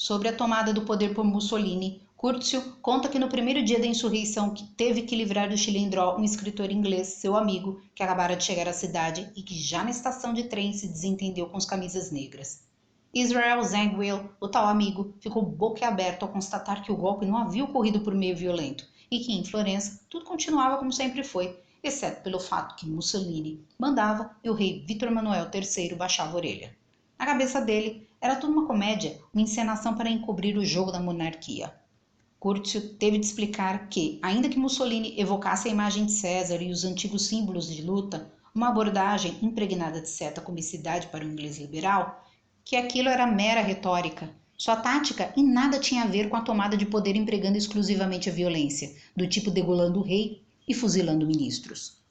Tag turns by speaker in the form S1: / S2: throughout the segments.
S1: Sobre a tomada do poder por Mussolini, Curcio conta que no primeiro dia da insurreição teve que livrar do Chilindró um escritor inglês, seu amigo, que acabara de chegar à cidade e que já na estação de trem se desentendeu com os camisas negras. Israel Zangwill, o tal amigo, ficou boquiaberto ao constatar que o golpe não havia ocorrido por meio violento e que em Florença tudo continuava como sempre foi, exceto pelo fato que Mussolini mandava e o rei Vítor Manuel III baixava a orelha. Na cabeça dele, era tudo uma comédia, uma encenação para encobrir o jogo da monarquia. Curcio teve de explicar que, ainda que Mussolini evocasse a imagem de César e os antigos símbolos de luta, uma abordagem impregnada de certa comicidade para o inglês liberal, que aquilo era mera retórica. Sua tática em nada tinha a ver com a tomada de poder empregando exclusivamente a violência, do tipo degolando o rei e fuzilando ministros.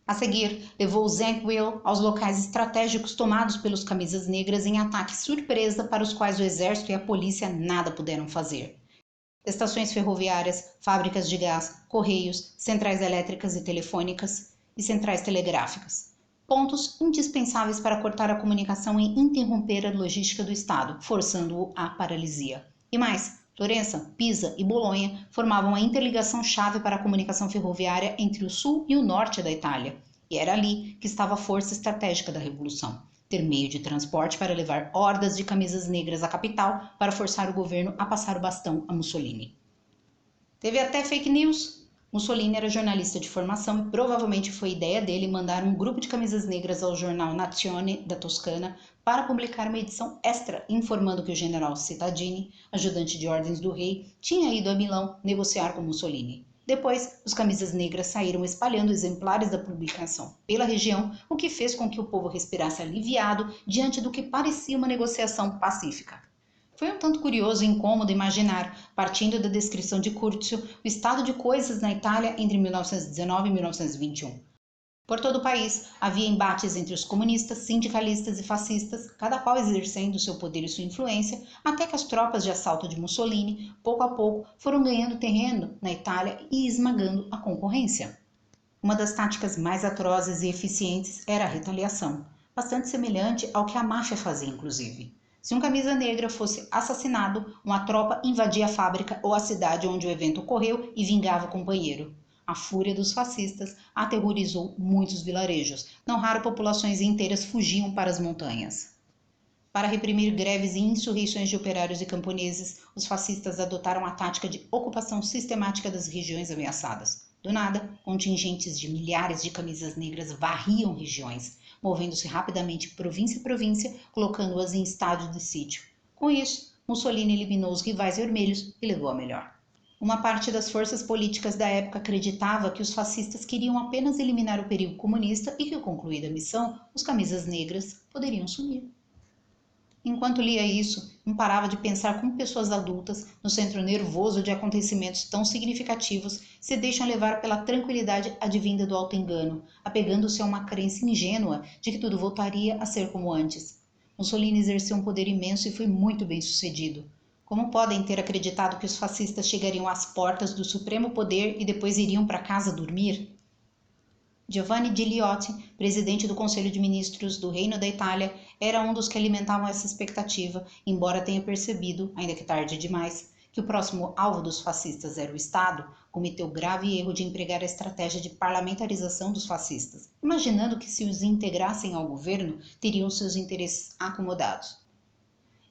S1: A seguir, levou Zangwill aos locais estratégicos tomados pelos camisas negras em ataque surpresa para os quais o exército e a polícia nada puderam fazer. Estações ferroviárias, fábricas de gás, correios, centrais elétricas e telefônicas e centrais telegráficas. Pontos indispensáveis para cortar a comunicação e interromper a logística do Estado, forçando-o à paralisia. E mais, Florença, Pisa e Bolonha formavam a interligação-chave para a comunicação ferroviária entre o sul e o norte da Itália, e era ali que estava a força estratégica da Revolução. Ter meio de transporte para levar hordas de camisas negras à capital para forçar o governo a passar o bastão a Mussolini. Teve até fake news. Mussolini era jornalista de formação e provavelmente foi ideia dele mandar um grupo de camisas negras ao jornal Nazione da Toscana para publicar uma edição extra informando que o general Cittadini, ajudante de ordens do rei, tinha ido a Milão negociar com Mussolini. Depois, os camisas negras saíram espalhando exemplares da publicação pela região, o que fez com que o povo respirasse aliviado diante do que parecia uma negociação pacífica. Foi um tanto curioso e incômodo imaginar, partindo da descrição de Curcio, o estado de coisas na Itália entre 1919 e 1921. Por todo o país, havia embates entre os comunistas, sindicalistas e fascistas, cada qual exercendo seu poder e sua influência, até que as tropas de assalto de Mussolini, pouco a pouco, foram ganhando terreno na Itália e esmagando a concorrência. Uma das táticas mais atrozes e eficientes era a retaliação, bastante semelhante ao que a máfia fazia, inclusive. Se um camisa negra fosse assassinado, uma tropa invadia a fábrica ou a cidade onde o evento ocorreu e vingava o companheiro. A fúria dos fascistas aterrorizou muitos vilarejos, não raro populações inteiras fugiam para as montanhas. Para reprimir greves e insurreições de operários e camponeses, os fascistas adotaram a tática de ocupação sistemática das regiões ameaçadas. Do nada, contingentes de milhares de camisas negras varriam regiões, movendo-se rapidamente província a província, colocando-as em estado de sítio. Com isso, Mussolini eliminou os rivais vermelhos e levou a melhor. Uma parte das forças políticas da época acreditava que os fascistas queriam apenas eliminar o perigo comunista e que, concluída a missão, os camisas negras poderiam sumir. Enquanto lia isso, não parava de pensar como pessoas adultas, no centro nervoso de acontecimentos tão significativos, se deixam levar pela tranquilidade advinda do auto-engano, apegando-se a uma crença ingênua de que tudo voltaria a ser como antes. Mussolini exerceu um poder imenso e foi muito bem sucedido. Como podem ter acreditado que os fascistas chegariam às portas do supremo poder e depois iriam para casa dormir? Giovanni Gigliotti, presidente do Conselho de Ministros do Reino da Itália, era um dos que alimentavam essa expectativa, embora tenha percebido, ainda que tarde demais, que o próximo alvo dos fascistas era o Estado, cometeu grave erro de empregar a estratégia de parlamentarização dos fascistas, imaginando que se os integrassem ao governo, teriam seus interesses acomodados.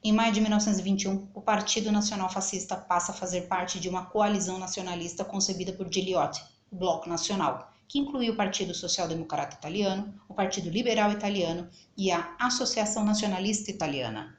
S1: Em maio de 1921, o Partido Nacional Fascista passa a fazer parte de uma coalizão nacionalista concebida por Gigliotti, o Bloco Nacional, que incluía o Partido Social Democrata Italiano, o Partido Liberal Italiano e a Associação Nacionalista Italiana.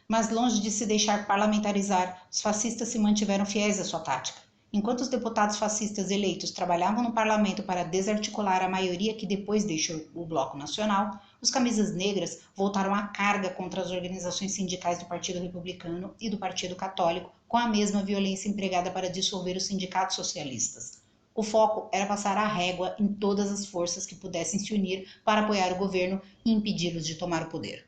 S1: Mas longe de se deixar parlamentarizar, os fascistas se mantiveram fiéis à sua tática. Enquanto os deputados fascistas eleitos trabalhavam no parlamento para desarticular a maioria que depois deixou o Bloco Nacional, os camisas negras voltaram à carga contra as organizações sindicais do Partido Republicano e do Partido Católico, com a mesma violência empregada para dissolver os sindicatos socialistas. O foco era passar a régua em todas as forças que pudessem se unir para apoiar o governo e impedi-los de tomar o poder.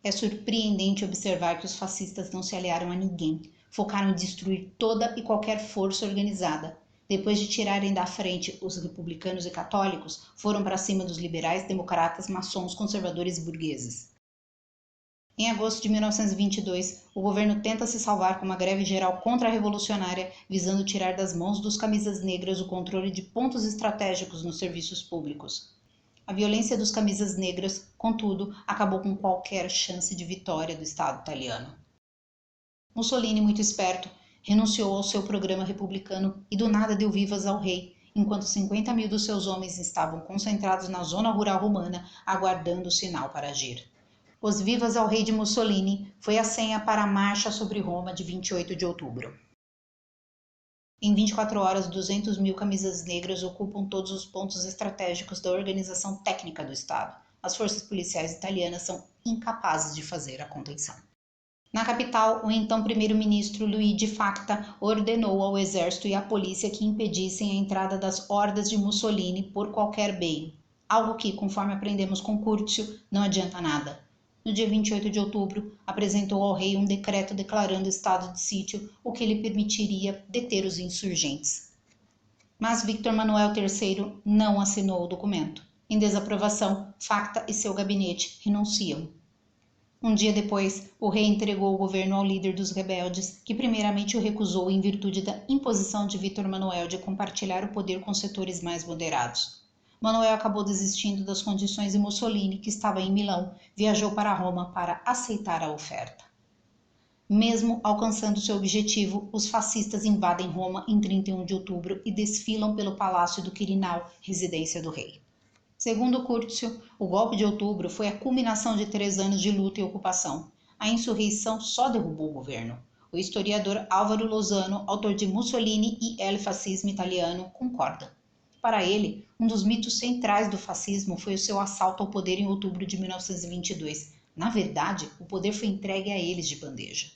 S1: É surpreendente observar que os fascistas não se aliaram a ninguém, focaram em destruir toda e qualquer força organizada. Depois de tirarem da frente os republicanos e católicos, foram para cima dos liberais, democratas, maçons, conservadores e burgueses. Em agosto de 1922, o governo tenta se salvar com uma greve geral contra-revolucionária, visando tirar das mãos dos camisas negras o controle de pontos estratégicos nos serviços públicos. A violência dos camisas negras, contudo, acabou com qualquer chance de vitória do Estado italiano. Mussolini, muito esperto, renunciou ao seu programa republicano e do nada deu vivas ao rei, enquanto 50.000 dos seus homens estavam concentrados na zona rural romana, aguardando o sinal para agir. Os vivas ao rei de Mussolini foi a senha para a marcha sobre Roma de 28 de outubro. Em 24 horas, 200.000 camisas negras ocupam todos os pontos estratégicos da organização técnica do Estado. As forças policiais italianas são incapazes de fazer a contenção. Na capital, o então primeiro-ministro Luigi Facta ordenou ao exército e à polícia que impedissem a entrada das hordas de Mussolini por qualquer meio, algo que, conforme aprendemos com Curcio, não adianta nada. No dia 28 de outubro, apresentou ao rei um decreto declarando estado de sítio, o que lhe permitiria deter os insurgentes. Mas Victor Manuel III não assinou o documento. Em desaprovação, Facta e seu gabinete renunciam. Um dia depois, o rei entregou o governo ao líder dos rebeldes, que primeiramente o recusou em virtude da imposição de Vítor Manuel de compartilhar o poder com setores mais moderados. Manuel acabou desistindo das condições e Mussolini, que estava em Milão, viajou para Roma para aceitar a oferta. Mesmo alcançando seu objetivo, os fascistas invadem Roma em 31 de outubro e desfilam pelo Palácio do Quirinal, residência do rei. Segundo Curcio, o golpe de outubro foi a culminação de 3 anos de luta e ocupação. A insurreição só derrubou o governo. O historiador Álvaro Lozano, autor de Mussolini e El Fascismo Italiano, concorda. Para ele, um dos mitos centrais do fascismo foi o seu assalto ao poder em outubro de 1922. Na verdade, o poder foi entregue a eles de bandeja.